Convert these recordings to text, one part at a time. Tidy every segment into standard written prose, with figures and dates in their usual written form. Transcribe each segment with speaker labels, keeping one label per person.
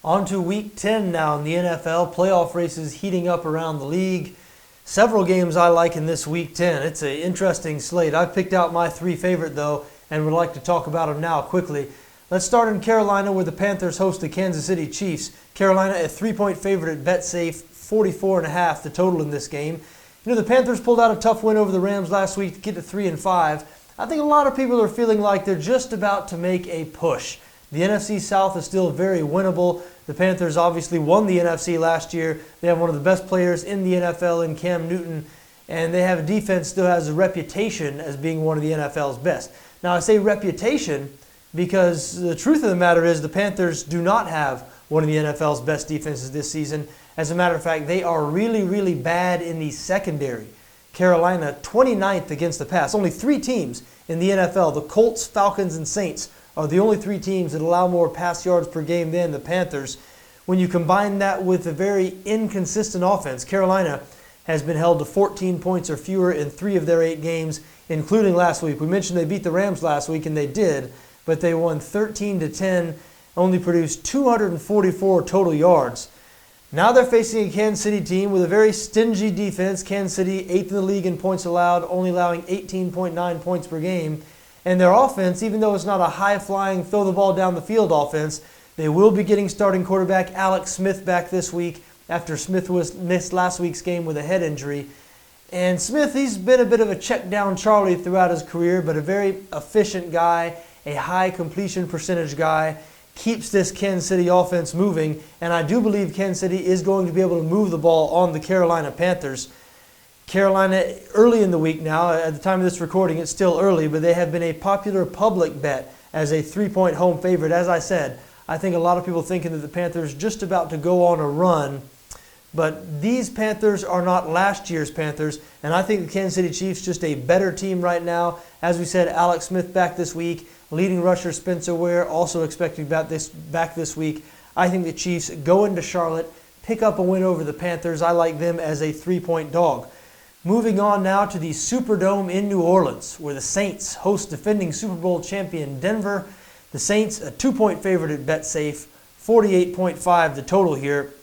Speaker 1: On to Week 10 now in the NFL. Playoff races heating up around the league. Several games I like in this Week 10. It's an interesting slate. I've picked out my three favorite, though, and would like to talk about them now quickly. Let's start in Carolina, where the Panthers host the Kansas City Chiefs. Carolina, a 3-point favorite at Betsafe, 44.5 the total in this game. You know, the Panthers pulled out a tough win over the Rams last week to get to 3-5. I think a lot of people are feeling like they're just about to make a push. The NFC South is still very winnable. The Panthers obviously won the NFC last year. They have one of the best players in the NFL in Cam Newton, and they have a defense that still has a reputation as being one of the NFL's best. Now, I say reputation because the truth of the matter is the Panthers do not have one of the NFL's best defenses this season. As a matter of fact, they are really, really bad in the secondary. Carolina, 29th against the pass. Only three teams in the NFL, the Colts, Falcons, and Saints, are the only three teams that allow more pass yards per game than the Panthers. When you combine that with a very inconsistent offense, Carolina has been held to 14 points or fewer in 3 of their 8 games, including last week. We mentioned they beat the Rams last week, and they did, but they won 13-10, only produced 244 total yards. Now they're facing a Kansas City team with a very stingy defense. Kansas City, 8th in the league in points allowed, only allowing 18.9 points per game. And their offense, even though it's not a high-flying, throw-the-ball-down-the-field offense, they will be getting starting quarterback Alex Smith back this week after Smith was missed last week's game with a head injury. And Smith, he's been a bit of a check-down Charlie throughout his career, but a very efficient guy, a high completion percentage guy, keeps this Kansas City offense moving. And I do believe Kansas City is going to be able to move the ball on the Carolina Panthers. Carolina, early in the week now, at the time of this recording, it's still early, but they have been a popular public bet as a 3-point home favorite. As I said, I think a lot of people thinking that the Panthers just about to go on a run, but these Panthers are not last year's Panthers, and I think the Kansas City Chiefs just a better team right now. As we said, Alex Smith back this week, leading rusher Spencer Ware also expected back this week. I think the Chiefs go into Charlotte, pick up a win over the Panthers. I like them as a 3-point dog. Moving on now to the Superdome in New Orleans, where the Saints host defending Super Bowl champion Denver. The Saints, a 2-point favorite at Betsafe, 48.5 the total here.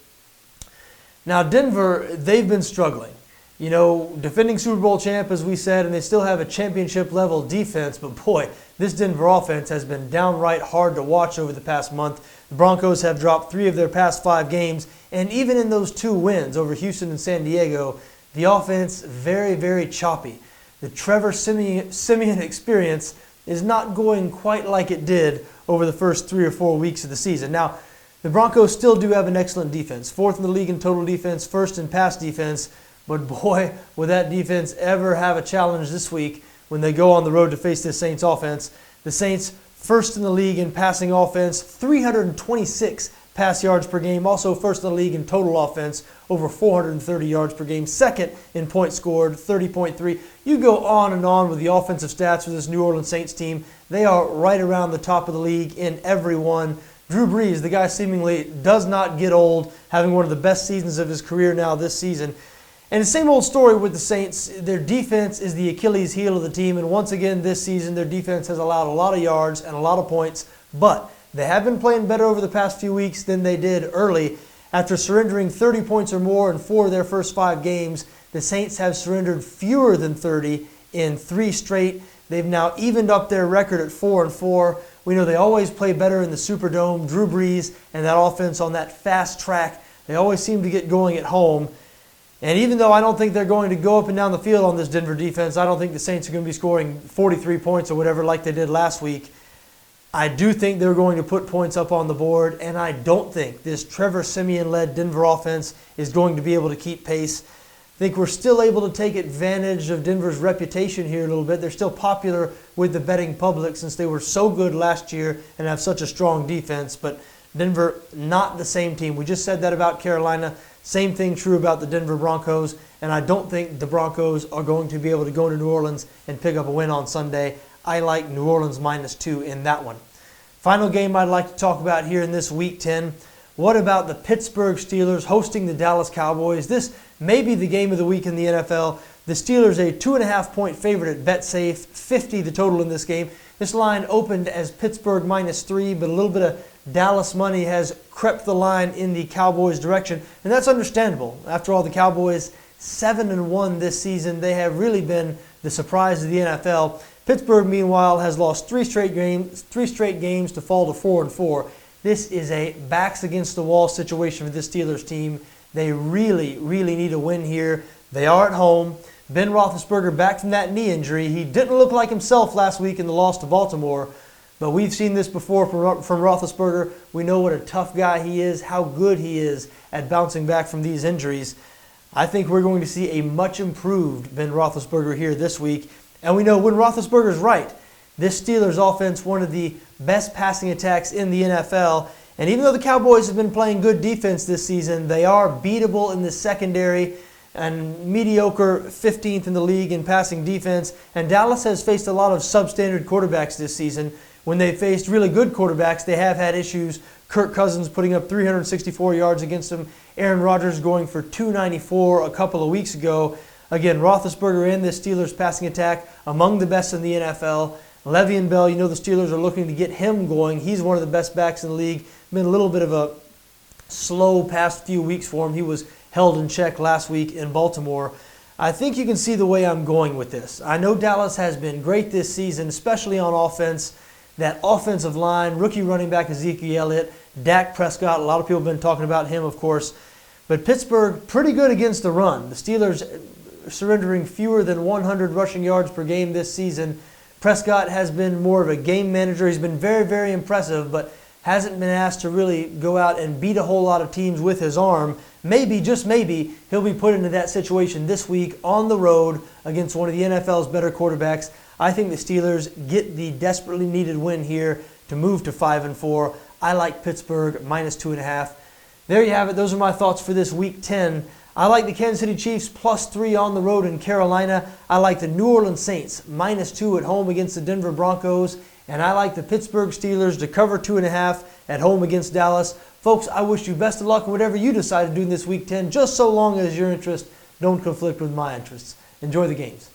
Speaker 1: Now Denver, they've been struggling. You know, defending Super Bowl champ, as we said, and they still have a championship-level defense, but boy, this Denver offense has been downright hard to watch over the past month. The Broncos have dropped 3 of their past 5 games, and even in those 2 wins over Houston and San Diego, the offense, very, very choppy. The Trevor Siemian experience is not going quite like it did over the first 3 or 4 weeks of the season. Now, the Broncos still do have an excellent defense. 4th in the league in total defense, 1st in pass defense. But boy, will that defense ever have a challenge this week when they go on the road to face this Saints offense. The Saints, 1st in the league in passing offense, 326 pass yards per game, also 1st in the league in total offense, over 430 yards per game, 2nd in points scored, 30.3. You go on and on with the offensive stats for this New Orleans Saints team. They are right around the top of the league in every one. Drew Brees, the guy seemingly does not get old, having one of the best seasons of his career now this season. And the same old story with the Saints. Their defense is the Achilles heel of the team, and once again this season their defense has allowed a lot of yards and a lot of points, but they have been playing better over the past few weeks than they did early. After surrendering 30 points or more in 4 of their first 5 games, the Saints have surrendered fewer than 30 in 3 straight. They've now evened up their record at 4-4. We know they always play better in the Superdome. Drew Brees and that offense on that fast track, they always seem to get going at home. And even though I don't think they're going to go up and down the field on this Denver defense, I don't think the Saints are going to be scoring 43 points or whatever like they did last week. I do think they're going to put points up on the board, and I don't think this Trevor Siemian-led Denver offense is going to be able to keep pace. I think we're still able to take advantage of Denver's reputation here a little bit. They're still popular with the betting public since they were so good last year and have such a strong defense, but Denver, not the same team. We just said that about Carolina. Same thing true about the Denver Broncos, and I don't think the Broncos are going to be able to go to New Orleans and pick up a win on Sunday. I like New Orleans -2 in that one. Final game I'd like to talk about here in this Week 10. What about the Pittsburgh Steelers hosting the Dallas Cowboys? This may be the game of the week in the NFL. The Steelers a 2.5-point favorite at Betsafe, 50 the total in this game. This line opened as Pittsburgh -3, but a little bit of Dallas money has crept the line in the Cowboys' direction, and that's understandable. After all, the Cowboys 7-1 this season. They have really been the surprise of the NFL. Pittsburgh, meanwhile, has lost three straight games to fall to 4-4. This is a backs against the wall situation for this Steelers team. They really, really need a win here. They are at home. Ben Roethlisberger back from that knee injury. He didn't look like himself last week in the loss to Baltimore, but we've seen this before from Roethlisberger. We know what a tough guy he is, how good he is at bouncing back from these injuries. I think we're going to see a much improved Ben Roethlisberger here this week. And we know when Roethlisberger's right, this Steelers offense, one of the best passing attacks in the NFL. And even though the Cowboys have been playing good defense this season, they are beatable in the secondary and mediocre 15th in the league in passing defense. And Dallas has faced a lot of substandard quarterbacks this season. When they faced really good quarterbacks, they have had issues. Kirk Cousins putting up 364 yards against them. Aaron Rodgers going for 294 a couple of weeks ago. Again, Roethlisberger and this Steelers passing attack among the best in the NFL. Le'Veon Bell, you know the Steelers are looking to get him going. He's one of the best backs in the league. Been a little bit of a slow past few weeks for him. He was held in check last week in Baltimore. I think you can see the way I'm going with this. I know Dallas has been great this season, especially on offense. That offensive line, rookie running back Ezekiel Elliott, Dak Prescott, a lot of people have been talking about him, of course. But Pittsburgh, pretty good against the run. The Steelers surrendering fewer than 100 rushing yards per game this season. Prescott has been more of a game manager. He's been very, very impressive, but hasn't been asked to really go out and beat a whole lot of teams with his arm. Maybe, just maybe, he'll be put into that situation this week on the road against one of the NFL's better quarterbacks. I think the Steelers get the desperately needed win here to move to 5-4. I like Pittsburgh -2.5. There you have it. Those are my thoughts for this Week 10. I like the Kansas City Chiefs +3 on the road in Carolina. I like the New Orleans Saints -2 at home against the Denver Broncos. And I like the Pittsburgh Steelers to cover 2.5 at home against Dallas. Folks, I wish you best of luck in whatever you decide to do in this Week 10, just so long as your interests don't conflict with my interests. Enjoy the games.